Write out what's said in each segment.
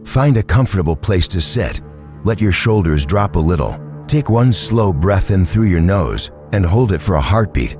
Find a comfortable place to sit. Let your shoulders drop a little. Take one slow breath in through your nose and hold it for a heartbeat.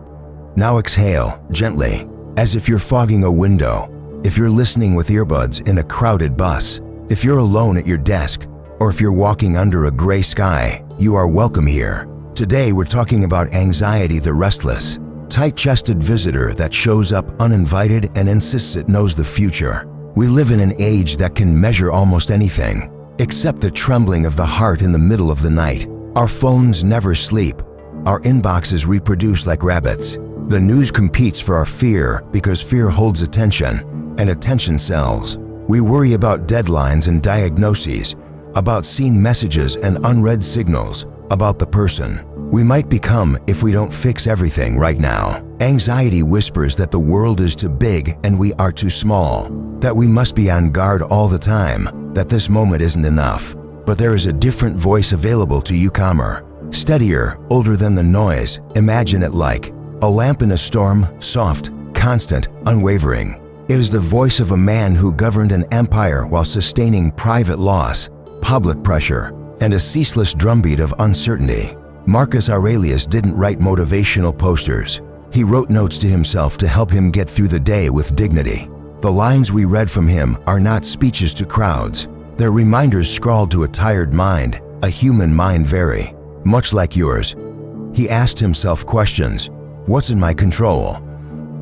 Now exhale gently, as if you're fogging a window. If you're listening with earbuds in a crowded bus, if you're alone at your desk, or if you're walking under a gray sky, you are welcome here. Today we're talking about anxiety, the restless, tight-chested visitor that shows up uninvited and insists it knows the future. We live in an age that can measure almost anything, except the trembling of the heart in the middle of the night. Our phones never sleep. Our inboxes reproduce like rabbits. The news competes for our fear because fear holds attention, and attention sells. We worry about deadlines and diagnoses, about seen messages and unread signals, about the person we might become if we don't fix everything right now. Anxiety whispers that the world is too big and we are too small, that we must be on guard all the time, that this moment isn't enough. But there is a different voice available to you, calmer, steadier, older than the noise. Imagine it like a lamp in a storm, soft, constant, unwavering. It is the voice of a man who governed an empire while sustaining private loss, public pressure, and a ceaseless drumbeat of uncertainty. Marcus Aurelius didn't write motivational posters. He wrote notes to himself to help him get through the day with dignity. The lines we read from him are not speeches to crowds. They're reminders scrawled to a tired mind, a human mind very much like yours. He asked himself questions. What's in my control?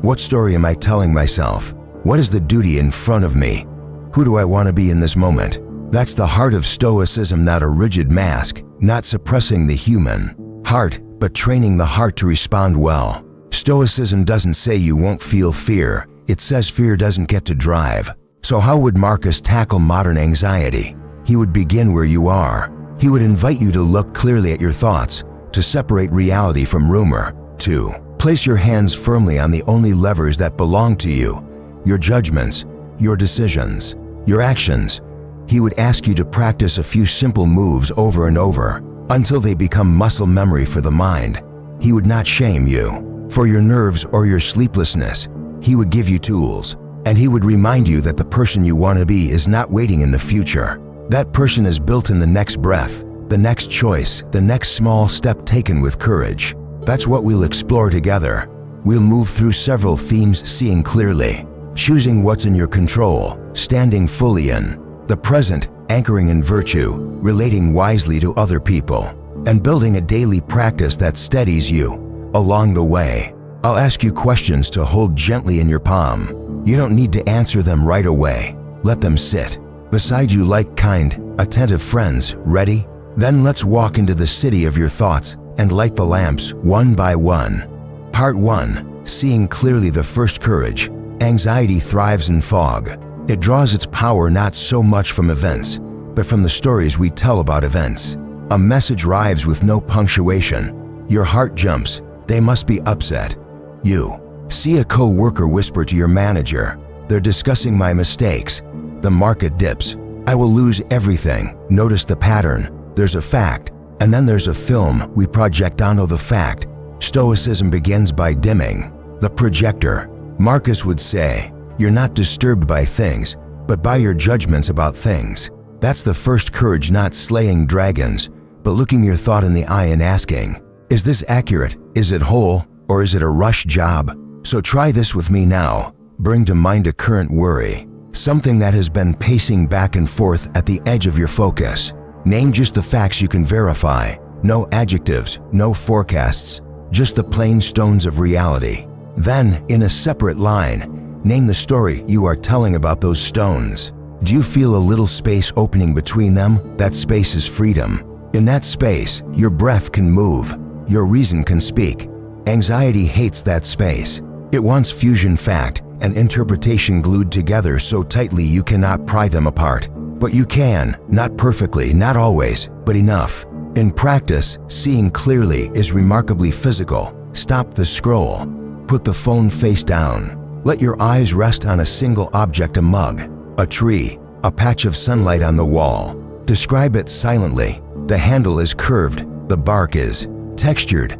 What story am I telling myself? What is the duty in front of me? Who do I want to be in this moment? That's the heart of Stoicism, not a rigid mask, not suppressing the human heart, but training the heart to respond well. Stoicism doesn't say you won't feel fear. It says fear doesn't get to drive. So how would Marcus tackle modern anxiety? He would begin where you are. He would invite you to look clearly at your thoughts, to separate reality from rumor, to place your hands firmly on the only levers that belong to you, your judgments, your decisions, your actions. He would ask you to practice a few simple moves over and over until they become muscle memory for the mind. He would not shame you for your nerves or your sleeplessness. He would give you tools, and he would remind you that the person you want to be is not waiting in the future. That person is built in the next breath, the next choice, the next small step taken with courage. That's what we'll explore together. We'll move through several themes, seeing clearly, choosing what's in your control, standing fully in the present, anchoring in virtue, relating wisely to other people, and building a daily practice that steadies you along the way. I'll ask you questions to hold gently in your palm. You don't need to answer them right away. Let them sit beside you like kind, attentive friends. Ready? Then let's walk into the city of your thoughts and light the lamps one by one. Part 1. Seeing clearly, the first courage. Anxiety thrives in fog. It draws its power not so much from events, but from the stories we tell about events. A message arrives with no punctuation. Your heart jumps. They must be upset. You see a co-worker whisper to your manager, "They're discussing my mistakes." The market dips. "I will lose everything." Notice the pattern. There's a fact, and then there's a film we project onto the fact. Stoicism begins by dimming the projector. Marcus would say, "You're not disturbed by things, but by your judgments about things." That's the first courage, not slaying dragons, but looking your thought in the eye and asking, "Is this accurate? Is it whole? Or is it a rush job?" So try this with me now. Bring to mind a current worry, something that has been pacing back and forth at the edge of your focus. Name just the facts you can verify. No adjectives, no forecasts, just the plain stones of reality. Then, in a separate line, name the story you are telling about those stones. Do you feel a little space opening between them? That space is freedom. In that space, your breath can move, your reason can speak. Anxiety hates that space. It wants fusion, fact, and interpretation glued together so tightly you cannot pry them apart. But you can, not perfectly, not always, but enough. In practice, seeing clearly is remarkably physical. Stop the scroll. Put the phone face down. Let your eyes rest on a single object, a mug, a tree, a patch of sunlight on the wall. Describe it silently. The handle is curved, the bark is textured,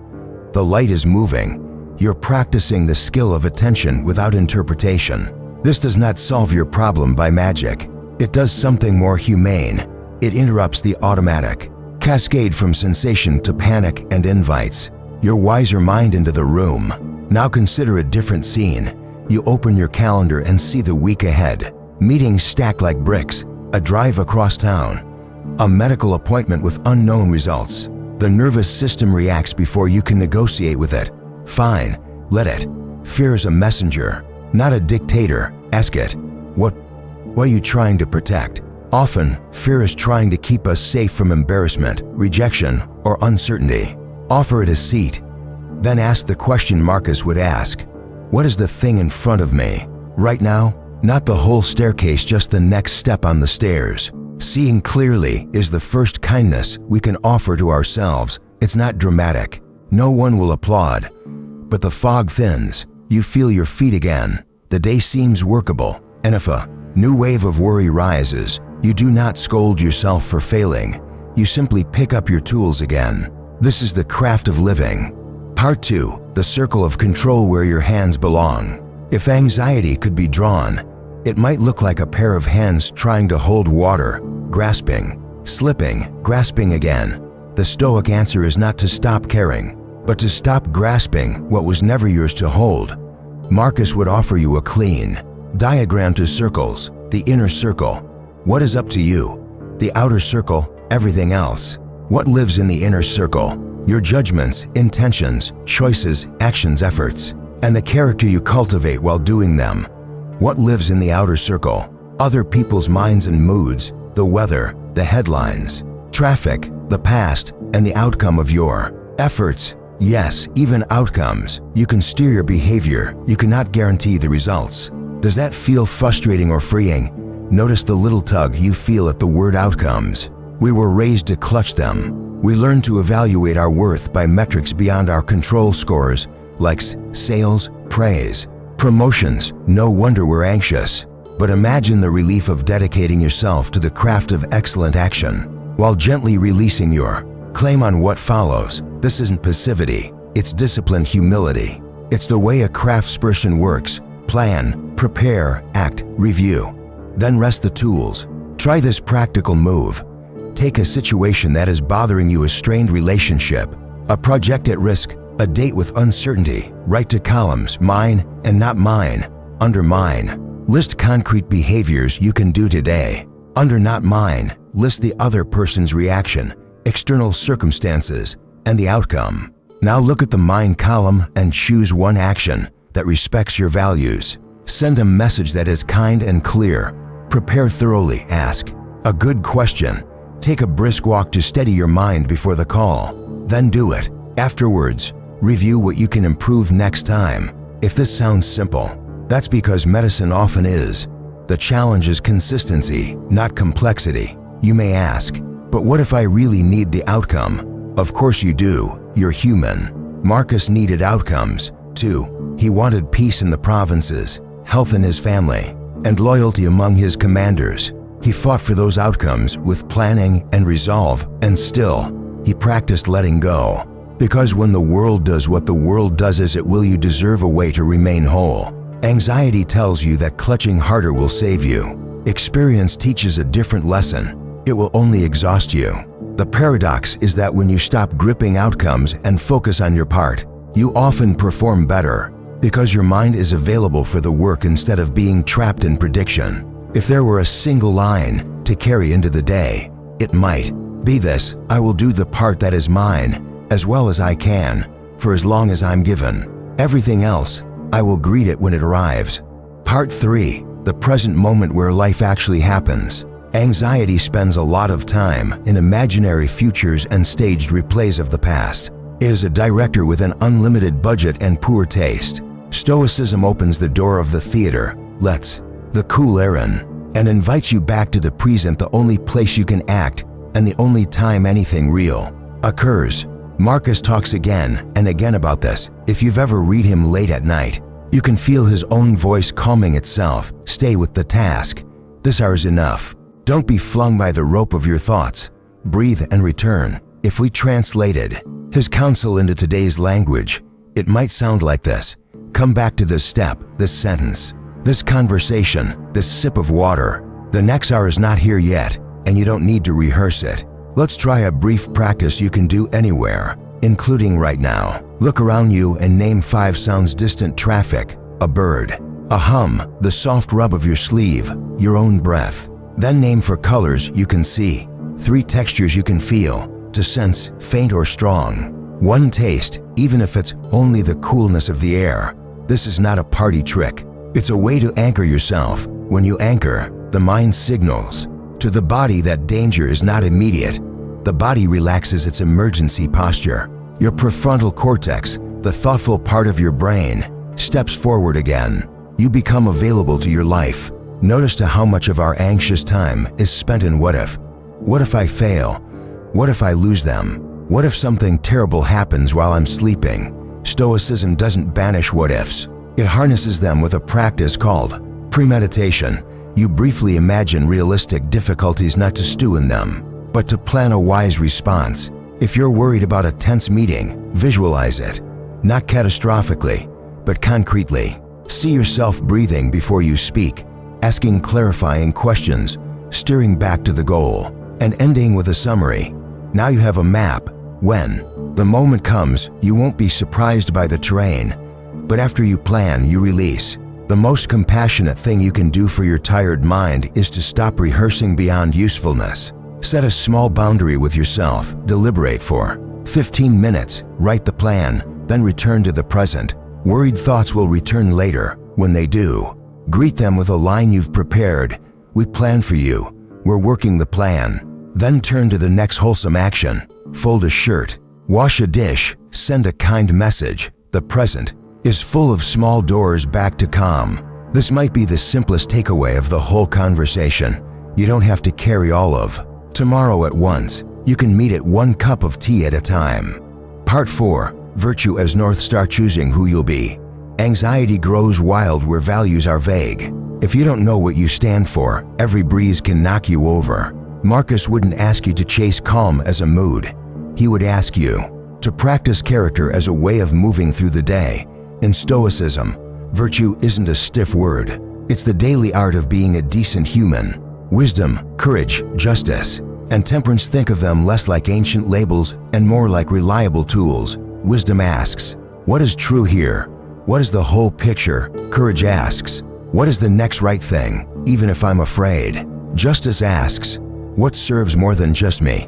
the light is moving. You're practicing the skill of attention without interpretation. This does not solve your problem by magic. It does something more humane. It interrupts the automatic cascade from sensation to panic and invites your wiser mind into the room. Now consider a different scene. You open your calendar and see the week ahead. Meetings stacked like bricks, a drive across town, a medical appointment with unknown results. The nervous system reacts before you can negotiate with it. Fine, let it. Fear is a messenger, not a dictator. Ask it, what are you trying to protect? Often, fear is trying to keep us safe from embarrassment, rejection, or uncertainty. Offer it a seat. Then ask the question Marcus would ask. What is the thing in front of me? Right now, not the whole staircase, just the next step on the stairs. Seeing clearly is the first kindness we can offer to ourselves. It's not dramatic. No one will applaud. But the fog thins. You feel your feet again. The day seems workable. And if a new wave of worry rises, you do not scold yourself for failing. You simply pick up your tools again. This is the craft of living. Part 2, the circle of control where your hands belong. If anxiety could be drawn, it might look like a pair of hands trying to hold water, grasping, slipping, grasping again. The Stoic answer is not to stop caring, but to stop grasping what was never yours to hold. Marcus would offer you a clean diagram to circles. The inner circle, what is up to you? The outer circle, everything else. What lives in the inner circle? Your judgments, intentions, choices, actions, efforts, and the character you cultivate while doing them. What lives in the outer circle? Other people's minds and moods, the weather, the headlines, traffic, the past, and the outcome of your efforts. Yes, even outcomes. You can steer your behavior. You cannot guarantee the results. Does that feel frustrating or freeing? Notice the little tug you feel at the word outcomes. We were raised to clutch them. We learn to evaluate our worth by metrics beyond our control scores, like sales, praise, promotions. No wonder we're anxious. But imagine the relief of dedicating yourself to the craft of excellent action, while gently releasing your claim on what follows. This isn't passivity, it's disciplined humility. It's the way a craftsperson works. Plan, prepare, act, review. Then rest the tools. Try this practical move. Take a situation that is bothering you, a strained relationship, a project at risk, a date with uncertainty. Write to columns, mine and not mine. Under mine, list concrete behaviors you can do today. Under not mine, list the other person's reaction, external circumstances, and the outcome. Now look at the mine column and choose one action that respects your values. Send a message that is kind and clear. Prepare thoroughly. Ask a good question. Take a brisk walk to steady your mind before the call. Then do it. Afterwards, review what you can improve next time. If this sounds simple, that's because medicine often is. The challenge is consistency, not complexity. You may ask, but what if I really need the outcome? Of course you do. You're human. Marcus needed outcomes, too. He wanted peace in the provinces, health in his family, and loyalty among his commanders. He fought for those outcomes with planning and resolve, and still, he practiced letting go. Because when the world does what the world does as it will, you deserve a way to remain whole. Anxiety tells you that clutching harder will save you. Experience teaches a different lesson. It will only exhaust you. The paradox is that when you stop gripping outcomes and focus on your part, you often perform better, because your mind is available for the work instead of being trapped in prediction. If there were a single line to carry into the day, it might be this: I will do the part that is mine as well as I can, for as long as I'm given. Everything else, I will greet it when it arrives. Part 3, the present moment where life actually happens. Anxiety spends a lot of time in imaginary futures and staged replays of the past. It is a director with an unlimited budget and poor taste. Stoicism opens the door of the theater, lets the cool air in, and invites you back to the present, the only place you can act and the only time anything real occurs. Marcus talks again and again about this. If you've ever read him late at night, you can feel his own voice calming itself. Stay with the task. This hour is enough. Don't be flung by the rope of your thoughts. Breathe and return. If we translated his counsel into today's language, it might sound like this. Come back to this step, this sentence, this conversation, this sip of water, The next hour is not here yet, and you don't need to rehearse it. Let's try a brief practice you can do anywhere, including right now. Look around you and name 5 sounds: distant traffic, a bird, a hum, the soft rub of your sleeve, your own breath. Then name 4 colors you can see, 3 textures you can feel, to sense, faint or strong. 1 taste, even if it's only the coolness of the air. This is not a party trick. It's a way to anchor yourself. When you anchor, the mind signals to the body that danger is not immediate. The body relaxes its emergency posture. Your prefrontal cortex, the thoughtful part of your brain, steps forward again. You become available to your life. Notice to how much of our anxious time is spent in what if. What if I fail? What if I lose them? What if something terrible happens while I'm sleeping? Stoicism doesn't banish what ifs. It harnesses them with a practice called premeditation. You briefly imagine realistic difficulties, not to stew in them, but to plan a wise response. If you're worried about a tense meeting, visualize it. Not catastrophically, but concretely. See yourself breathing before you speak, asking clarifying questions, steering back to the goal, and ending with a summary. Now you have a map. When the moment comes, you won't be surprised by the terrain, but after you plan, you release. The most compassionate thing you can do for your tired mind is to stop rehearsing beyond usefulness. Set a small boundary with yourself. Deliberate for 15 minutes, write the plan, then return to the present. Worried thoughts will return later. When they do, greet them with a line you've prepared. We planned for you. We're working the plan. Then turn to the next wholesome action. Fold a shirt, wash a dish, send a kind message. The present is full of small doors back to calm. This might be the simplest takeaway of the whole conversation. You don't have to carry all of tomorrow at once. You can meet it 1 cup of tea at a time. Part 4. Virtue as North Star. Choosing who you'll be. Anxiety grows wild where values are vague. If you don't know what you stand for, every breeze can knock you over. Marcus wouldn't ask you to chase calm as a mood. He would ask you to practice character as a way of moving through the day. In Stoicism, virtue isn't a stiff word. It's the daily art of being a decent human. Wisdom, courage, justice, and temperance, think of them less like ancient labels and more like reliable tools. Wisdom asks, what is true here? What is the whole picture? Courage asks, what is the next right thing, even if I'm afraid? Justice asks, what serves more than just me?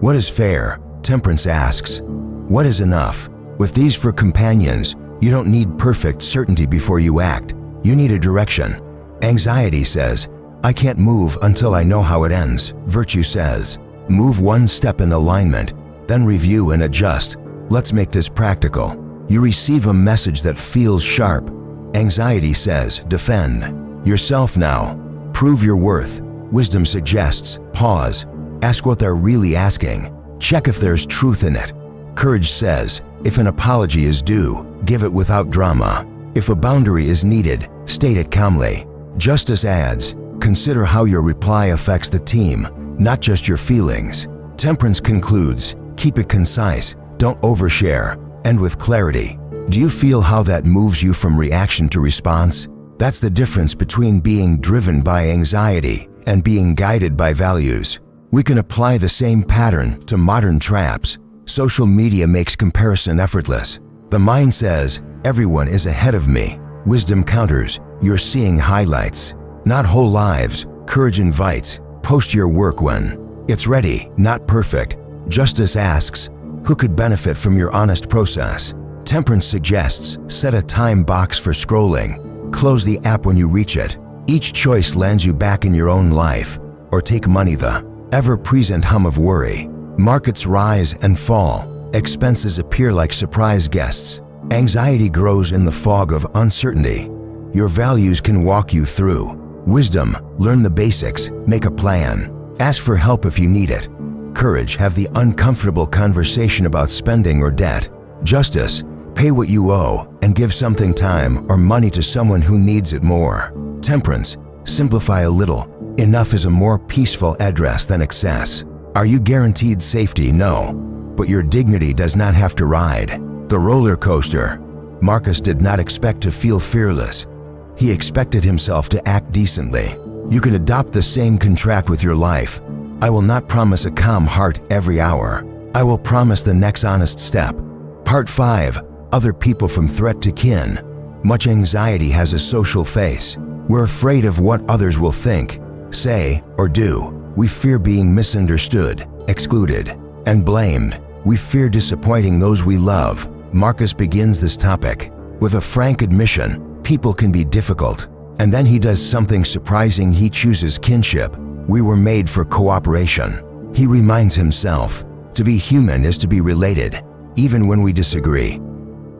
What is fair? Temperance asks, what is enough? With these 4 companions, you don't need perfect certainty before you act. You need a direction. Anxiety says, I can't move until I know how it ends. Virtue says, move 1 step in alignment, then review and adjust. Let's make this practical. You receive a message that feels sharp. Anxiety says, defend yourself now. Prove your worth. Wisdom suggests, pause. Ask what they're really asking. Check if there's truth in it. Courage says, if an apology is due, give it without drama. If a boundary is needed, state it calmly. Justice adds, consider how your reply affects the team, not just your feelings. Temperance concludes, keep it concise, don't overshare, end with clarity. Do you feel how that moves you from reaction to response? That's the difference between being driven by anxiety and being guided by values. We can apply the same pattern to modern traps. Social media makes comparison effortless. The mind says, everyone is ahead of me. Wisdom counters, you're seeing highlights, not whole lives. Courage invites, post your work when it's ready, not perfect. Justice asks, who could benefit from your honest process? Temperance suggests, set a time box for scrolling. Close the app when you reach it. Each choice lands you back in your own life. Or take money, the ever-present hum of worry. Markets rise and fall. Expenses appear like surprise guests. Anxiety grows in the fog of uncertainty. Your values can walk you through. Wisdom, learn the basics, make a plan. Ask for help if you need it. Courage, have the uncomfortable conversation about spending or debt. Justice, pay what you owe and give something, time or money, to someone who needs it more. Temperance, simplify a little. Enough is a more peaceful address than excess. Are you guaranteed safety? No. But your dignity does not have to ride the roller coaster. Marcus did not expect to feel fearless. He expected himself to act decently. You can adopt the same contract with your life. I will not promise a calm heart every hour. I will promise the next honest step. Part 5. Other people from threat to kin. Much anxiety has a social face. We're afraid of what others will think, say, or do. We fear being misunderstood, excluded, and blamed. We fear disappointing those we love. Marcus begins this topic with a frank admission: people can be difficult. And then he does something surprising. He chooses kinship. We were made for cooperation. He reminds himself, to be human is to be related, even when we disagree.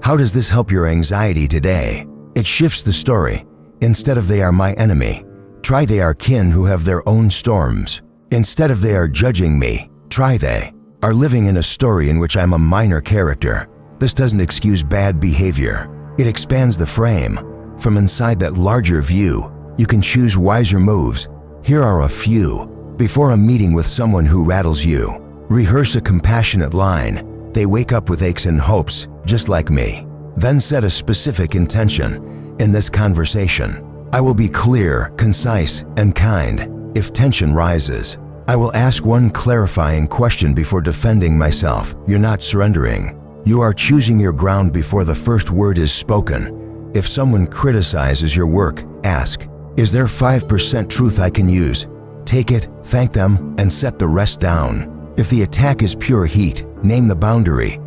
How does this help your anxiety today? It shifts the story. Instead of "they are my enemy," try "they are kin who have their own storms." Instead of "they are judging me," try "they are living in a story in which I'm a minor character." This doesn't excuse bad behavior. It expands the frame. From inside that larger view, you can choose wiser moves. Here are a few. Before a meeting with someone who rattles you, rehearse a compassionate line. "They wake up with aches and hopes, just like me." Then set a specific intention. In this conversation, I will be clear, concise, and kind. If tension rises, I will ask one clarifying question before defending myself. You're not surrendering. You are choosing your ground before the first word is spoken. If someone criticizes your work, ask, "Is there 5% truth I can use?" Take it, thank them, and set the rest down. If the attack is pure heat, name the boundary.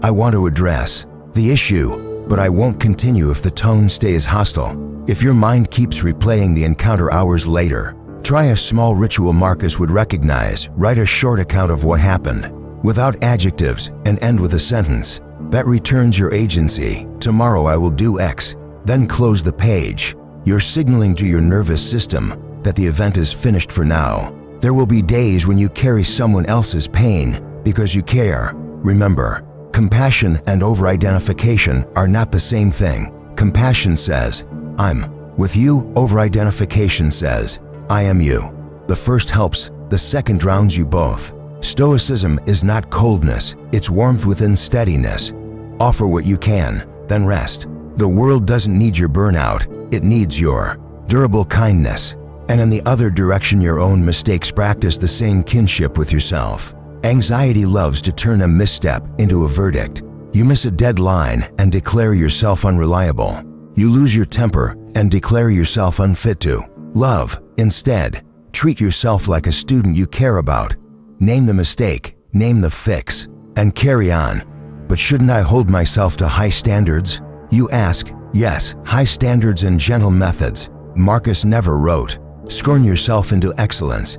I want to address the issue, but I won't continue if the tone stays hostile. If your mind keeps replaying the encounter hours later, try a small ritual Marcus would recognize. Write a short account of what happened, without adjectives, and end with a sentence that returns your agency. "Tomorrow I will do X." Then close the page. You're signaling to your nervous system that the event is finished for now. There will be days when you carry someone else's pain because you care. Remember, compassion and over-identification are not the same thing. Compassion says, "I'm with you." Over-identification says, "I am you." The first helps, the second drowns you both. Stoicism is not coldness, it's warmth within steadiness. Offer what you can, then rest. The world doesn't need your burnout, it needs your durable kindness. And in the other direction, your own mistakes. Practice the same kinship with yourself. Anxiety loves to turn a misstep into a verdict. You miss a deadline and declare yourself unreliable. You lose your temper and declare yourself unfit to love. Instead, treat yourself like a student you care about. Name the mistake, name the fix, and carry on. But shouldn't I hold myself to high standards? You ask. Yes, high standards and gentle methods. Marcus never wrote, "Scorn yourself into excellence."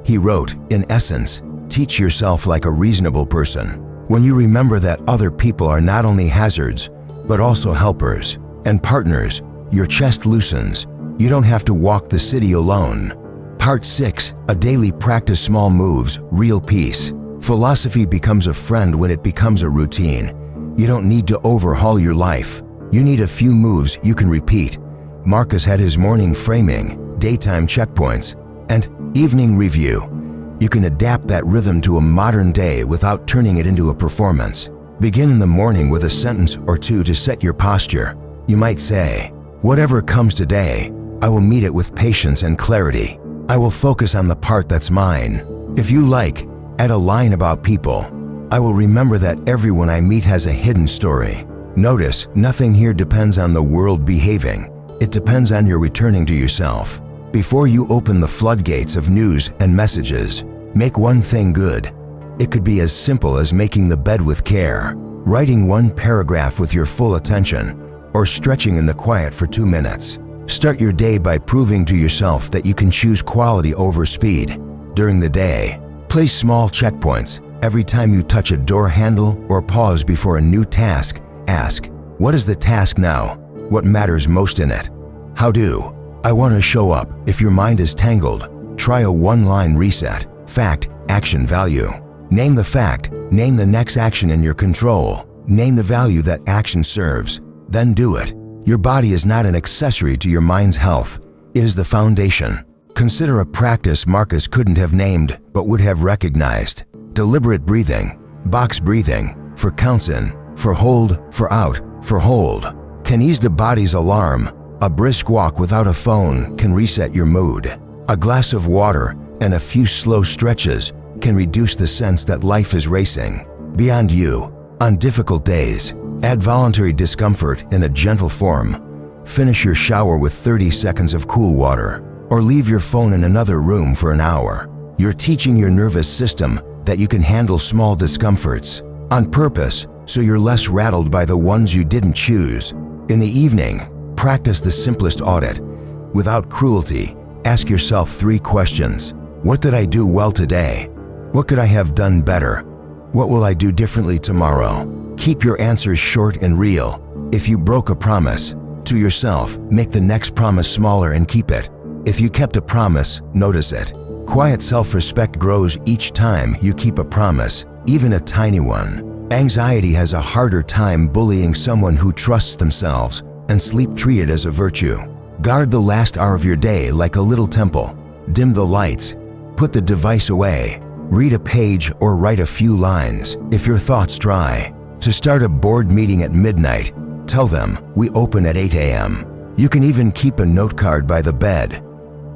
He wrote, in essence, teach yourself like a reasonable person. When you remember that other people are not only hazards, but also helpers and partners, your chest loosens. You don't have to walk the city alone. Part 6. A daily practice. Small moves, real peace. Philosophy becomes a friend when it becomes a routine. You don't need to overhaul your life. You need a few moves you can repeat. Marcus had his morning framing, daytime checkpoints, and evening review. You can adapt that rhythm to a modern day without turning it into a performance. Begin in the morning with a sentence or two to set your posture. You might say, "Whatever comes today, I will meet it with patience and clarity. I will focus on the part that's mine." If you like, add a line about people. "I will remember that everyone I meet has a hidden story." Notice, nothing here depends on the world behaving. It depends on your returning to yourself. Before you open the floodgates of news and messages, make one thing good. It could be as simple as making the bed with care, writing one paragraph with your full attention, or stretching in the quiet for 2 minutes. Start your day by proving to yourself that you can choose quality over speed. During the day, place small checkpoints. Every time you touch a door handle or pause before a new task, ask, "What is the task now? What matters most in it? How do I want to show up?" If your mind is tangled, try a one-line reset. Fact, action, value. Name the fact, name the next action in your control, name the value that action serves, then do it. Your body is not an accessory to your mind's health, it is the foundation. Consider a practice Marcus couldn't have named but would have recognized. Deliberate breathing, box breathing, for counts in, for hold, for out, for hold. Can ease the body's alarm. A brisk walk without a phone can reset your mood. A glass of water and a few slow stretches can reduce the sense that life is racing beyond you. On difficult days, add voluntary discomfort in a gentle form. Finish your shower with 30 seconds of cool water, or leave your phone in another room for an hour. You're teaching your nervous system that you can handle small discomforts on purpose, so you're less rattled by the ones you didn't choose. In the evening, practice the simplest audit. Without cruelty, ask yourself 3 questions. What did I do well today? What could I have done better? What will I do differently tomorrow? Keep your answers short and real. If you broke a promise to yourself, make the next promise smaller and keep it. If you kept a promise, notice it. Quiet self-respect grows each time you keep a promise, even a tiny one. Anxiety has a harder time bullying someone who trusts themselves, and sleep treat it as a virtue. Guard the last hour of your day like a little temple. Dim the lights. Put the device away. Read a page or write a few lines if your thoughts dry. To start a board meeting at midnight, tell them, "We open at 8 a.m. You can even keep a note card by the bed.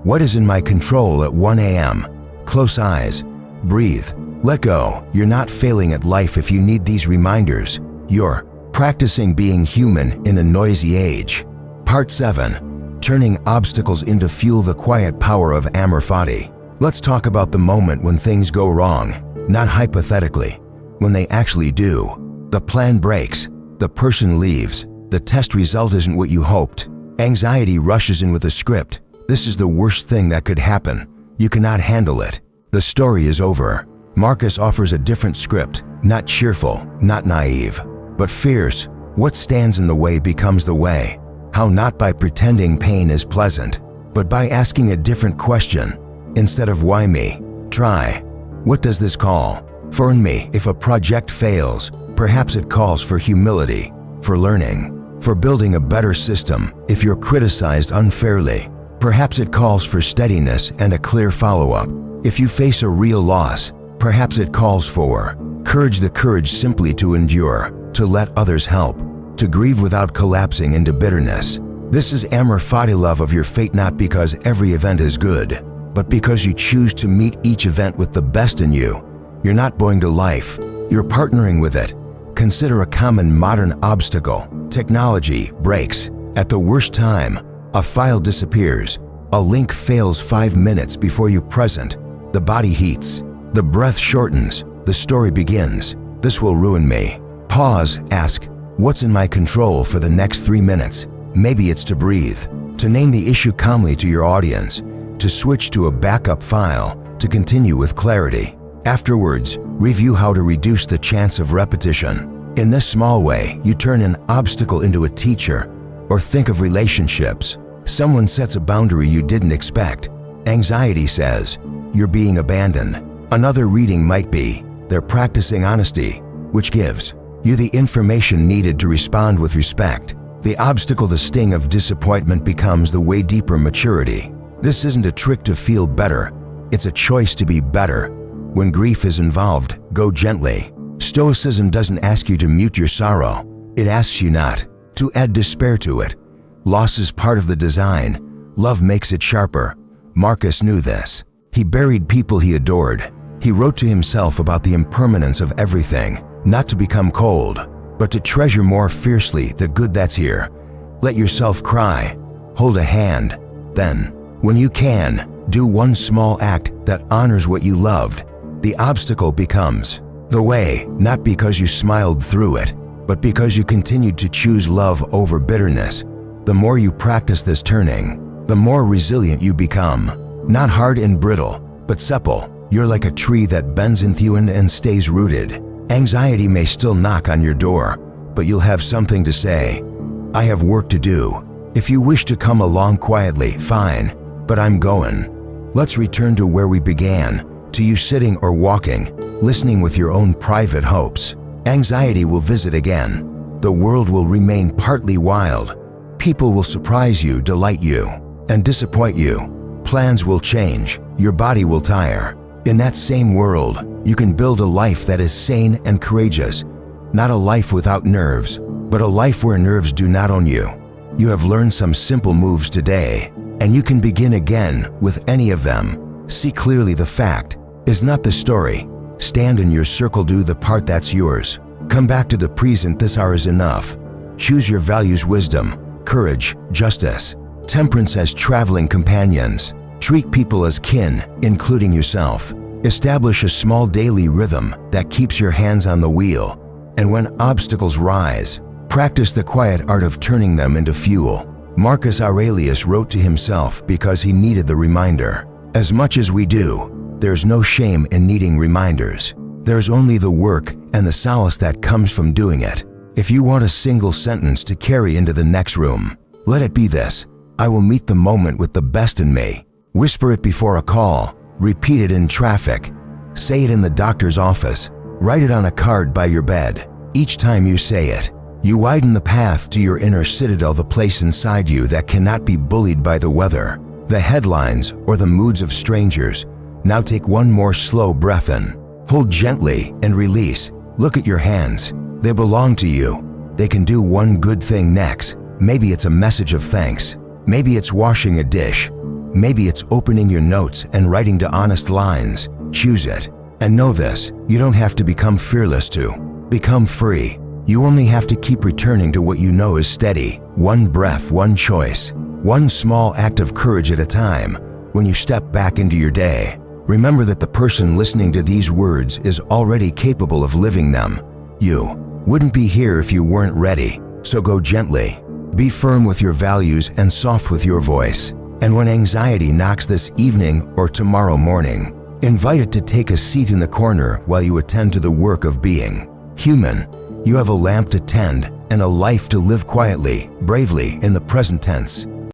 What is in my control at 1 a.m.? Close eyes. Breathe. Let go. You're not failing at life if you need these reminders. You're practicing being human in a noisy age. Part 7. Turning obstacles into fuel. The quiet power of Amor Fati. Let's talk about the moment when things go wrong, not hypothetically, when they actually do. The plan breaks, the person leaves, the test result isn't what you hoped. Anxiety rushes in with a script. This is the worst thing that could happen. You cannot handle it. The story is over. Marcus offers a different script, not cheerful, not naive, but fierce. What stands in the way becomes the way. How not by pretending pain is pleasant, but by asking a different question. Instead of why me, try, what does this call for in me? If a project fails, perhaps it calls for humility, for learning, for building a better system. If you're criticized unfairly, perhaps it calls for steadiness and a clear follow-up. If you face a real loss, perhaps it calls for courage, the courage simply to endure, to let others help, to grieve without collapsing into bitterness. This is Amor Fati, love of your fate, not because every event is good, but because you choose to meet each event with the best in you. You're not going to life, you're partnering with it. Consider a common modern obstacle. Technology breaks. At the worst time, a file disappears. A link fails 5 minutes before you're present. The body heats. The breath shortens. The story begins. This will ruin me. Pause, ask, what's in my control for the next 3 minutes? Maybe it's to breathe, to name the issue calmly to your audience, to switch to a backup file, to continue with clarity. Afterwards, review how to reduce the chance of repetition. In this small way, you turn an obstacle into a teacher. Or think of relationships. Someone sets a boundary you didn't expect. Anxiety says, you're being abandoned. Another reading might be, they're practicing honesty, which gives you the information needed to respond with respect. The obstacle, the sting of disappointment, becomes the way deeper maturity. This isn't a trick to feel better, it's a choice to be better. When grief is involved, go gently. Stoicism doesn't ask you to mute your sorrow, it asks you not to add despair to it. Loss is part of the design, love makes it sharper. Marcus knew this. He buried people he adored. He wrote to himself about the impermanence of everything, not to become cold, but to treasure more fiercely the good that's here. Let yourself cry, hold a hand, then, when you can, do one small act that honors what you loved. The obstacle becomes the way, not because you smiled through it, but because you continued to choose love over bitterness. The more you practice this turning, the more resilient you become. Not hard and brittle, but supple. You're like a tree that bends into you and stays rooted. Anxiety may still knock on your door, but you'll have something to say. I have work to do. If you wish to come along quietly, fine, but I'm going. Let's return to where we began, to you sitting or walking, listening with your own private hopes. Anxiety will visit again. The world will remain partly wild. People will surprise you, delight you, and disappoint you. Plans will change. Your body will tire. In that same world, you can build a life that is sane and courageous. Not a life without nerves, but a life where nerves do not own you. You have learned some simple moves today. and you can begin again with any of them. See clearly the fact is not the story. Stand in your circle, do the part that's yours. Come back to the present, this hour is enough. Choose your values: wisdom, courage, justice, temperance as traveling companions. Treat people as kin, including yourself. Establish a small daily rhythm that keeps your hands on the wheel. And when obstacles rise, practice the quiet art of turning them into fuel. Marcus Aurelius wrote to himself because he needed the reminder. As much as we do, there's no shame in needing reminders. There's only the work and the solace that comes from doing it. If you want a single sentence to carry into the next room, let it be this: I will meet the moment with the best in me. Whisper it before a call. Repeat it in traffic. Say it in the doctor's office. Write it on a card by your bed. Each time you say it, you widen the path to your inner citadel, the place inside you that cannot be bullied by the weather, the headlines, or the moods of strangers. Now take one more slow breath in. Hold gently and release. Look at your hands. They belong to you. They can do one good thing next. Maybe it's a message of thanks. Maybe it's washing a dish. Maybe it's opening your notes and writing to honest lines. Choose it. And know this: you don't have to become fearless to become free. You only have to keep returning to what you know is steady. One breath, one choice, one small act of courage at a time. When you step back into your day, remember that the person listening to these words is already capable of living them. You wouldn't be here if you weren't ready. So go gently. Be firm with your values and soft with your voice. And when anxiety knocks this evening or tomorrow morning, invite it to take a seat in the corner while you attend to the work of being human. You have a lamp to tend and a life to live quietly, bravely in the present tense.